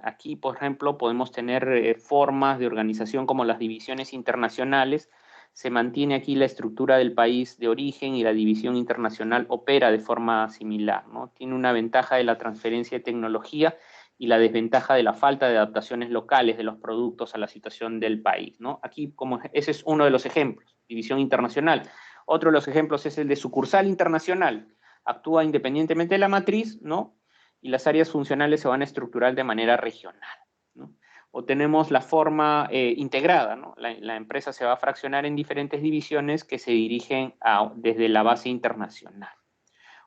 Aquí, por ejemplo, podemos tener formas de organización como las divisiones internacionales. Se mantiene aquí la estructura del país de origen y la división internacional opera de forma similar, ¿no? Tiene una ventaja de la transferencia de tecnología y la desventaja de la falta de adaptaciones locales de los productos a la situación del país, ¿no? Aquí, ese es uno de los ejemplos, división internacional. Otro de los ejemplos es el de sucursal internacional. Actúa independientemente de la matriz, ¿no? Y las áreas funcionales se van a estructurar de manera regional, ¿no? O tenemos la forma integrada, ¿no? La empresa se va a fraccionar en diferentes divisiones que se dirigen desde la base internacional.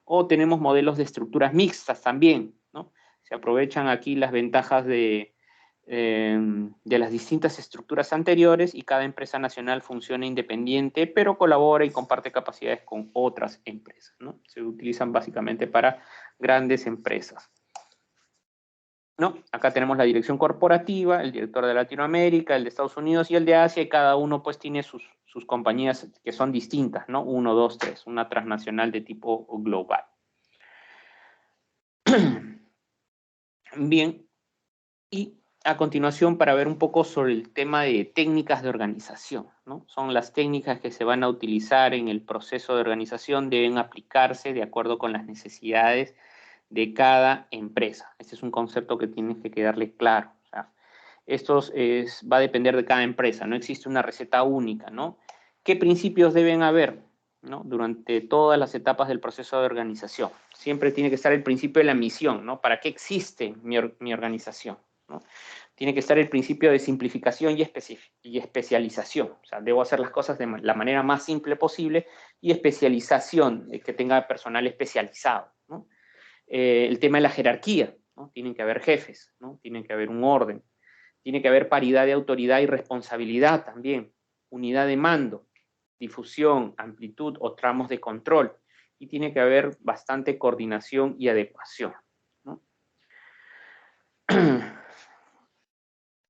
O tenemos modelos de estructuras mixtas también, ¿no? Se aprovechan aquí las ventajas de las distintas estructuras anteriores y cada empresa nacional funciona independiente, pero colabora y comparte capacidades con otras empresas, ¿no? Se utilizan básicamente para grandes empresas, ¿no? Acá tenemos la dirección corporativa, el director de Latinoamérica, el de Estados Unidos y el de Asia, y cada uno pues tiene sus compañías que son distintas, ¿no? 1, 2, 3, una transnacional de tipo global. Bien, y a continuación, para ver un poco sobre el tema de técnicas de organización, ¿no? Son las técnicas que se van a utilizar en el proceso de organización, deben aplicarse de acuerdo con las necesidades de cada empresa. Este es un concepto que tiene que quedarle claro. O sea, esto va a depender de cada empresa, no existe una receta única, ¿no? ¿Qué principios deben haber, ¿no? Durante todas las etapas del proceso de organización? Siempre tiene que estar el principio de la misión, ¿no? ¿Para qué existe mi organización? ¿No? Tiene que estar el principio de simplificación y especialización. O sea, debo hacer las cosas de la manera más simple posible, y especialización, que tenga personal especializado, ¿no? El tema de la jerarquía, ¿no? Tienen que haber jefes, ¿no? Tiene que haber un orden. Tiene que haber paridad de autoridad y responsabilidad también. Unidad de mando, difusión, amplitud o tramos de control. Y tiene que haber bastante coordinación y adecuación, ¿no?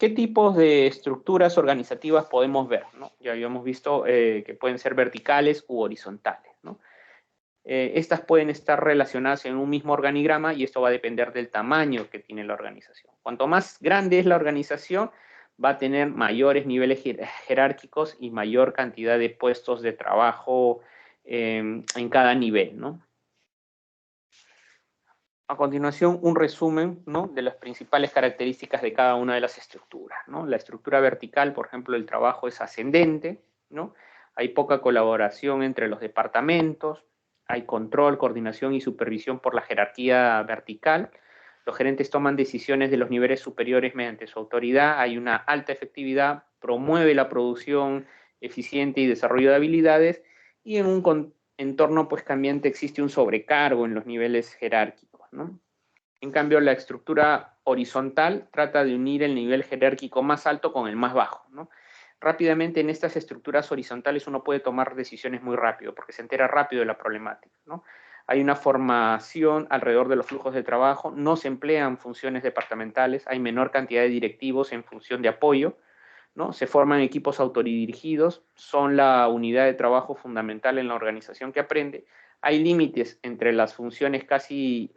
¿Qué tipos de estructuras organizativas podemos ver, ¿no? Ya habíamos visto que pueden ser verticales u horizontales, ¿no? Estas pueden estar relacionadas en un mismo organigrama y esto va a depender del tamaño que tiene la organización. Cuanto más grande es la organización, va a tener mayores niveles jerárquicos y mayor cantidad de puestos de trabajo en cada nivel, ¿no? A continuación, un resumen, ¿no? De las principales características de cada una de las estructuras, ¿no? La estructura vertical, por ejemplo, el trabajo es ascendente, ¿no? Hay poca colaboración entre los departamentos, hay control, coordinación y supervisión por la jerarquía vertical. Los gerentes toman decisiones de los niveles superiores mediante su autoridad, hay una alta efectividad, promueve la producción eficiente y desarrollo de habilidades, y en un entorno pues cambiante existe un sobrecargo en los niveles jerárquicos, ¿no? En cambio, la estructura horizontal trata de unir el nivel jerárquico más alto con el más bajo, ¿no? Rápidamente en estas estructuras horizontales uno puede tomar decisiones muy rápido, porque se entera rápido de la problemática, ¿no? Hay una formación alrededor de los flujos de trabajo, no se emplean funciones departamentales, hay menor cantidad de directivos en función de apoyo, ¿no? Se forman equipos autodirigidos, son la unidad de trabajo fundamental en la organización que aprende. Hay límites entre las funciones casi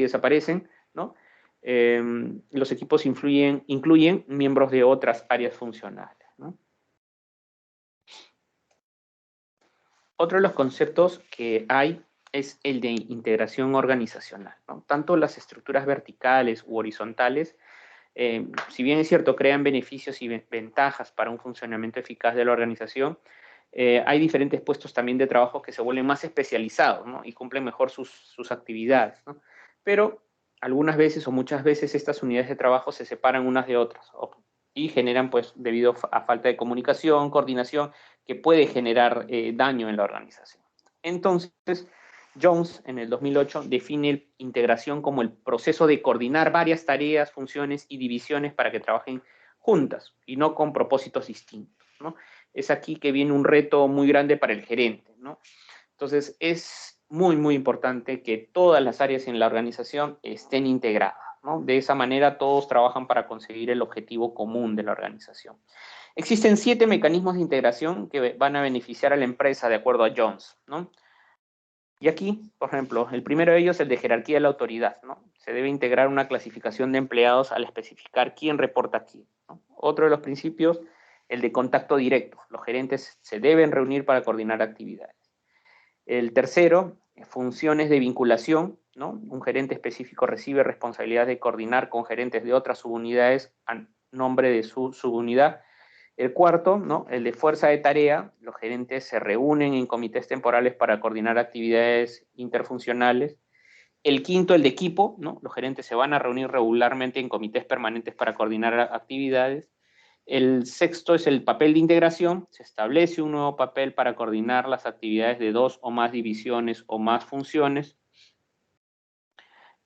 desaparecen, ¿no? Los equipos incluyen miembros de otras áreas funcionales, ¿no? Otro de los conceptos que hay es el de integración organizacional, ¿no? Tanto las estructuras verticales u horizontales, si bien es cierto, crean beneficios y ventajas para un funcionamiento eficaz de la organización, hay diferentes puestos también de trabajo que se vuelven más especializados, ¿no? Y cumplen mejor sus actividades, ¿no? Pero algunas veces o muchas veces estas unidades de trabajo se separan unas de otras y generan, pues, debido a falta de comunicación, coordinación, que puede generar daño en la organización. Entonces, Jones, en el 2008, define integración como el proceso de coordinar varias tareas, funciones y divisiones para que trabajen juntas y no con propósitos distintos, ¿no? Es aquí que viene un reto muy grande para el gerente, ¿no? Entonces, es muy, muy importante que todas las áreas en la organización estén integradas, ¿no? De esa manera, todos trabajan para conseguir el objetivo común de la organización. Existen 7 mecanismos de integración que van a beneficiar a la empresa de acuerdo a Jones, ¿no? Y aquí, por ejemplo, el primero de ellos es el de jerarquía de la autoridad, ¿no? Se debe integrar una clasificación de empleados al especificar quién reporta a quién, ¿no? Otro de los principios, el de contacto directo. Los gerentes se deben reunir para coordinar actividades. El tercero, funciones de vinculación, ¿no? Un gerente específico recibe responsabilidad de coordinar con gerentes de otras subunidades a nombre de su subunidad. El cuarto, ¿no? El de fuerza de tarea. Los gerentes se reúnen en comités temporales para coordinar actividades interfuncionales. El quinto, el de equipo, ¿no? Los gerentes se van a reunir regularmente en comités permanentes para coordinar actividades. El sexto es el papel de integración. Se establece un nuevo papel para coordinar las actividades de 2 o más divisiones o más funciones.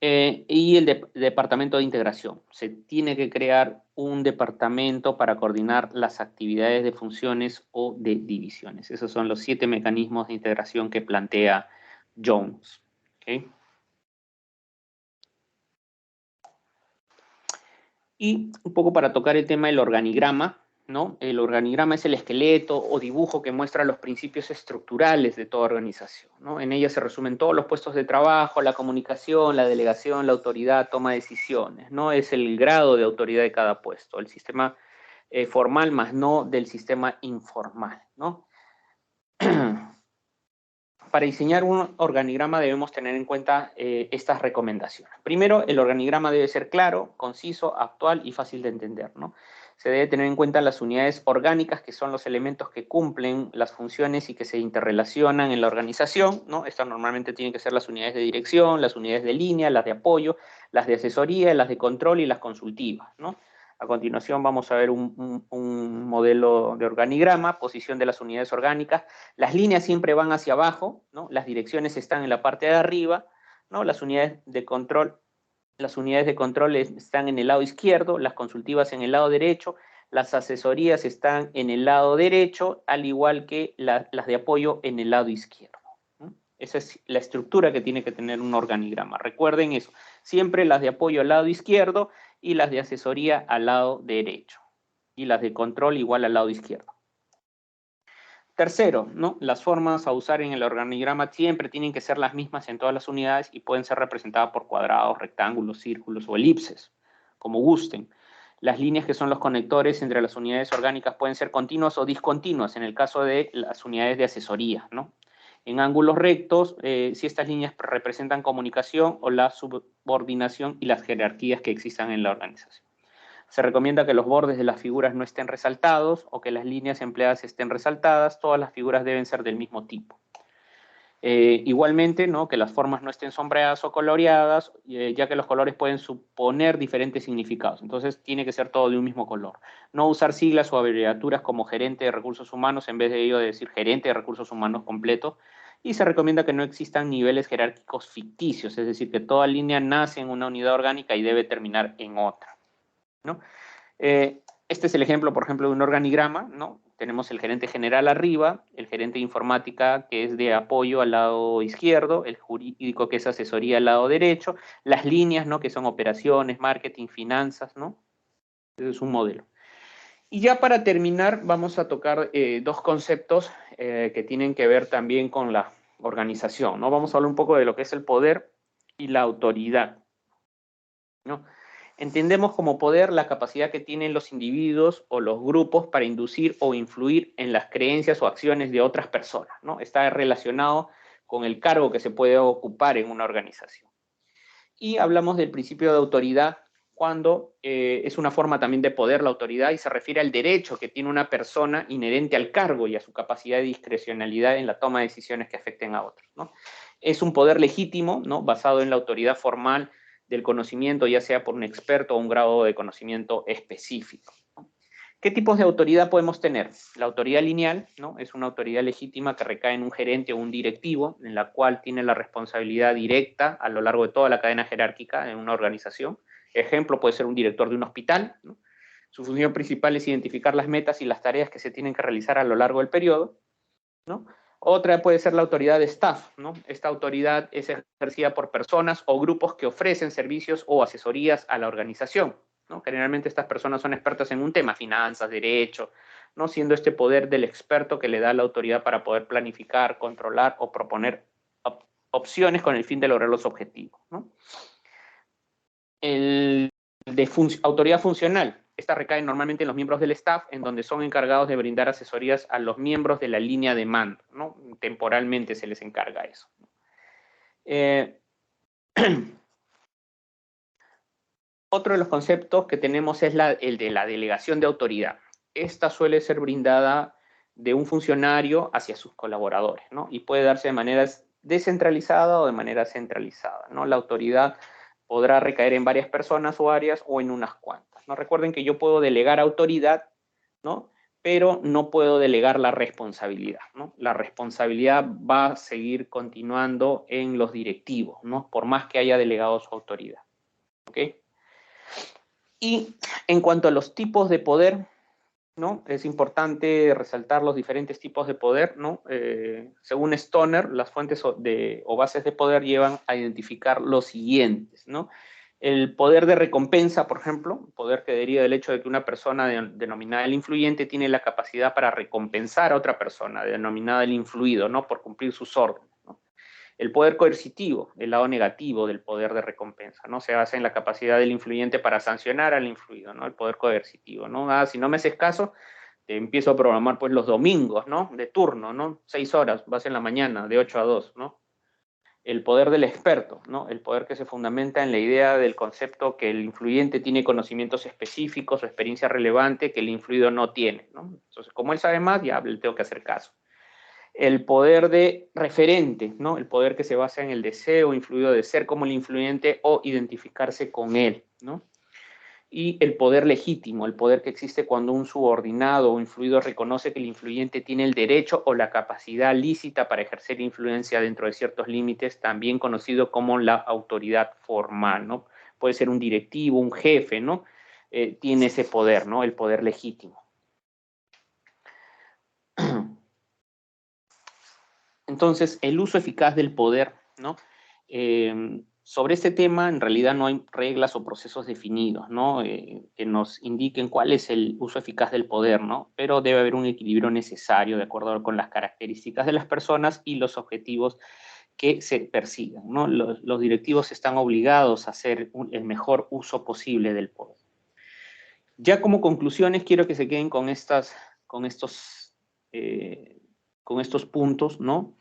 Y el departamento de integración. Se tiene que crear un departamento para coordinar las actividades de funciones o de divisiones. Esos son los 7 mecanismos de integración que plantea Jones. ¿Okay? Y un poco para tocar el tema del organigrama, ¿no? El organigrama es el esqueleto o dibujo que muestra los principios estructurales de toda organización, ¿no? En ella se resumen todos los puestos de trabajo, la comunicación, la delegación, la autoridad, toma de decisiones, ¿no? Es el grado de autoridad de cada puesto, el sistema formal más no del sistema informal, ¿no? Para diseñar un organigrama debemos tener en cuenta estas recomendaciones. Primero, el organigrama debe ser claro, conciso, actual y fácil de entender, ¿no? Se debe tener en cuenta las unidades orgánicas, que son los elementos que cumplen las funciones y que se interrelacionan en la organización, ¿no? Estas normalmente tienen que ser las unidades de dirección, las unidades de línea, las de apoyo, las de asesoría, las de control y las consultivas, ¿no? A continuación vamos a ver un modelo de organigrama, posición de las unidades orgánicas. Las líneas siempre van hacia abajo, ¿no? Las direcciones están en la parte de arriba, ¿no? Las unidades de control están en el lado izquierdo, las consultivas en el lado derecho, las asesorías están en el lado derecho, al igual que las de apoyo en el lado izquierdo, ¿no? Esa es la estructura que tiene que tener un organigrama. Recuerden eso, siempre las de apoyo al lado izquierdo y las de asesoría al lado derecho. Y las de control igual al lado izquierdo. Tercero, ¿no? Las formas a usar en el organigrama siempre tienen que ser las mismas en todas las unidades y pueden ser representadas por cuadrados, rectángulos, círculos o elipses, como gusten. Las líneas que son los conectores entre las unidades orgánicas pueden ser continuas o discontinuas en el caso de las unidades de asesoría, ¿no? En ángulos rectos, si estas líneas representan comunicación o la subordinación y las jerarquías que existan en la organización. Se recomienda que los bordes de las figuras no estén resaltados o que las líneas empleadas estén resaltadas. Todas las figuras deben ser del mismo tipo. Igualmente, ¿no? Que las formas no estén sombreadas o coloreadas, ya que los colores pueden suponer diferentes significados. Entonces, tiene que ser todo de un mismo color. No usar siglas o abreviaturas como gerente de recursos humanos, en vez de ello de decir gerente de recursos humanos completo. y se recomienda que no existan niveles jerárquicos ficticios, es decir, que toda línea nace en una unidad orgánica y debe terminar en otra, ¿no? Este es el ejemplo, por ejemplo, de un organigrama, ¿no? Tenemos el gerente general arriba, el gerente de informática que es de apoyo al lado izquierdo, el jurídico que es asesoría al lado derecho, las líneas, ¿no? Que son operaciones, marketing, finanzas, ¿no? Ese es un modelo. Y ya para terminar, vamos a tocar dos conceptos que tienen que ver también con la organización, ¿no? Vamos a hablar un poco de lo que es el poder y la autoridad, ¿no? Entendemos como poder la capacidad que tienen los individuos o los grupos para inducir o influir en las creencias o acciones de otras personas, ¿no? Está relacionado con el cargo que se puede ocupar en una organización. Y hablamos del principio de autoridad cuando es una forma también de poder la autoridad y se refiere al derecho que tiene una persona inherente al cargo y a su capacidad de discrecionalidad en la toma de decisiones que afecten a otros, ¿no? Es un poder legítimo, ¿no? Basado en la autoridad formal del conocimiento, ya sea por un experto o un grado de conocimiento específico, ¿no? ¿Qué tipos de autoridad podemos tener? La autoridad lineal, ¿no? Es una autoridad legítima que recae en un gerente o un directivo, en la cual tiene la responsabilidad directa a lo largo de toda la cadena jerárquica en una organización. Ejemplo, puede ser un director de un hospital, ¿no? Su función principal es identificar las metas y las tareas que se tienen que realizar a lo largo del periodo, ¿no? Otra puede ser la autoridad de staff, ¿no? Esta autoridad es ejercida por personas o grupos que ofrecen servicios o asesorías a la organización, ¿no? Generalmente estas personas son expertas en un tema, finanzas, derecho, ¿no? Siendo este poder del experto que le da la autoridad para poder planificar, controlar o proponer opciones con el fin de lograr los objetivos, ¿no? El de autoridad funcional. Esta recae normalmente en los miembros del staff, en donde son encargados de brindar asesorías a los miembros de la línea de mando, ¿no? Temporalmente se les encarga eso. Otro de los conceptos que tenemos es el de la delegación de autoridad. Esta suele ser brindada de un funcionario hacia sus colaboradores, ¿no? Y puede darse de manera descentralizada o de manera centralizada, ¿no? La autoridad podrá recaer en varias personas o áreas o en unas cuantas, ¿no? Recuerden que yo puedo delegar autoridad, ¿no? Pero no puedo delegar la responsabilidad, ¿no? La responsabilidad va a seguir continuando en los directivos, ¿no? Por más que haya delegado su autoridad, ¿ok? Y en cuanto a los tipos de poder, ¿no? Es importante resaltar los diferentes tipos de poder, ¿no? Según Stoner, las fuentes o bases de poder llevan a identificar los siguientes, ¿no? El poder de recompensa, por ejemplo, poder que deriva del hecho de que una persona denominada el influyente tiene la capacidad para recompensar a otra persona denominada el influido, ¿no? Por cumplir sus órdenes, ¿no? El poder coercitivo, el lado negativo del poder de recompensa, ¿no? Se basa en la capacidad del influyente para sancionar al influido, ¿no? El poder coercitivo, ¿no? Ah, si no me haces caso, te empiezo a programar pues los domingos, ¿no? De turno, ¿no? 6 horas, vas en la mañana, de 8 a 2, ¿no? El poder del experto, ¿no? El poder que se fundamenta en la idea del concepto que el influyente tiene conocimientos específicos o experiencia relevante que el influido no tiene, ¿no? Entonces, como él sabe más, ya le tengo que hacer caso. El poder de referente, ¿no? El poder que se basa en el deseo influido de ser como el influyente o identificarse con él, ¿no? Y el poder legítimo, el poder que existe cuando un subordinado o influido reconoce que el influyente tiene el derecho o la capacidad lícita para ejercer influencia dentro de ciertos límites, también conocido como la autoridad formal, ¿no? Puede ser un directivo, un jefe, ¿no? Tiene ese poder, ¿no? El poder legítimo. Entonces, el uso eficaz del poder, ¿no? Sobre este tema, en realidad no hay reglas o procesos definidos, ¿no? Que nos indiquen cuál es el uso eficaz del poder, ¿no? Pero debe haber un equilibrio necesario de acuerdo con las características de las personas y los objetivos que se persigan, ¿no? Los directivos están obligados a hacer el mejor uso posible del poder. Ya como conclusiones, quiero que se queden con estos puntos, ¿no?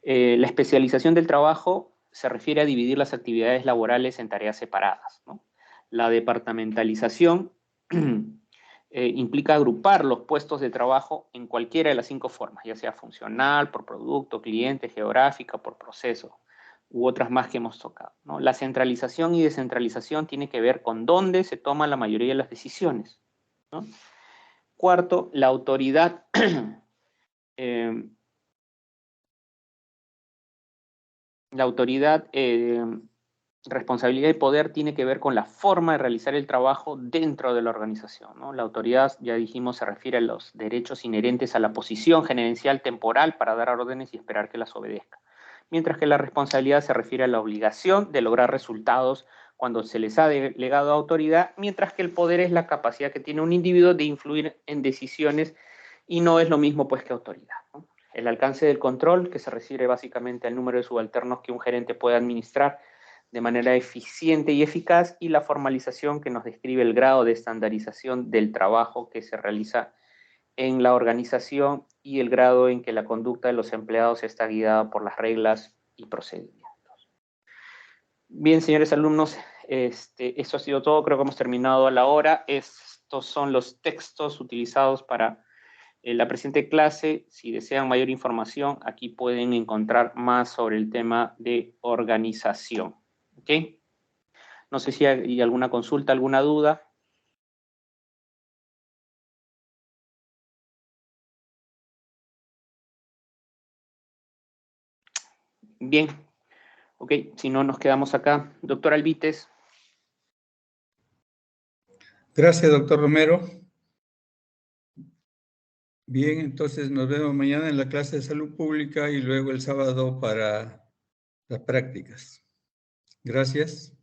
La especialización del trabajo se refiere a dividir las actividades laborales en tareas separadas, ¿no? La departamentalización implica agrupar los puestos de trabajo en cualquiera de las 5 formas, ya sea funcional, por producto, cliente, geográfica, por proceso, u otras más que hemos tocado, ¿no? La centralización y descentralización tiene que ver con dónde se toman la mayoría de las decisiones, ¿no? Cuarto, la autoridad la autoridad, responsabilidad y poder tiene que ver con la forma de realizar el trabajo dentro de la organización, ¿no? La autoridad, ya dijimos, se refiere a los derechos inherentes a la posición gerencial temporal para dar órdenes y esperar que las obedezca. Mientras que la responsabilidad se refiere a la obligación de lograr resultados cuando se les ha delegado autoridad, mientras que el poder es la capacidad que tiene un individuo de influir en decisiones y no es lo mismo pues que autoridad, ¿no? El alcance del control, que se refiere básicamente al número de subalternos que un gerente puede administrar de manera eficiente y eficaz, y la formalización, que nos describe el grado de estandarización del trabajo que se realiza en la organización y el grado en que la conducta de los empleados está guiada por las reglas y procedimientos. Bien, señores alumnos, eso ha sido todo. Creo que hemos terminado a la hora. Estos son los textos utilizados para la presente clase. Si desean mayor información, aquí pueden encontrar más sobre el tema de organización. ¿Ok? No sé si hay alguna consulta, alguna duda. Bien. Ok, si no, nos quedamos acá. Doctor Alvites. Gracias, doctor Romero. Bien, entonces nos vemos mañana en la clase de salud pública y luego el sábado para las prácticas. Gracias.